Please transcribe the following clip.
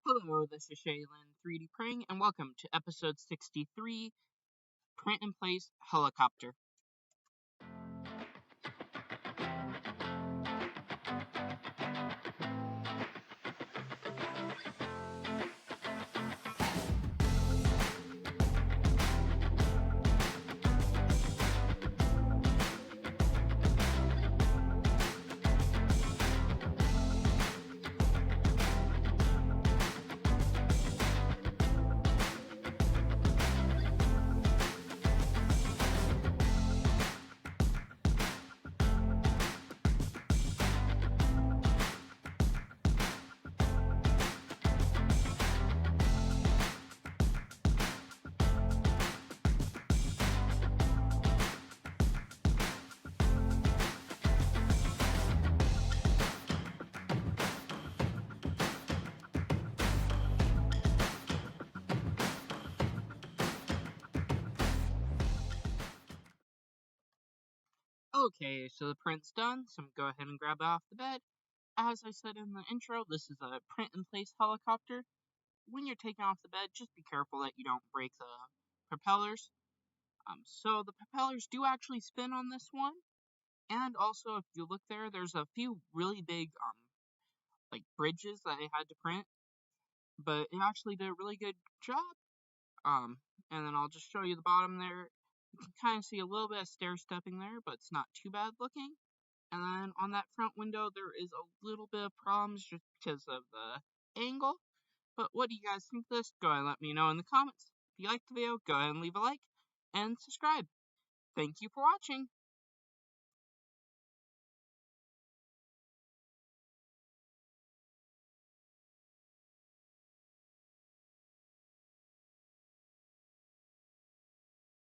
Hello, this is Shaylin 3D Praying, and welcome to episode 63, Print in Place Helicopter. Okay, so the print's done, so go ahead and grab it off the bed. As I said in the intro, this is a print in place helicopter. When you're taking off the bed, just be careful that you don't break the propellers. So the propellers do actually spin on this one, and also if you look there, there's a few really big like bridges that I had to print, but it actually did a really good job. And then I'll just show you the bottom there. You can kind of see a little bit of stair stepping there, but it's not too bad looking. And then on that front window, there is a little bit of problems just because of the angle. But what do you guys think of this? Go ahead and let me know in the comments. If you liked the video, go ahead and leave a like and subscribe. Thank you for watching.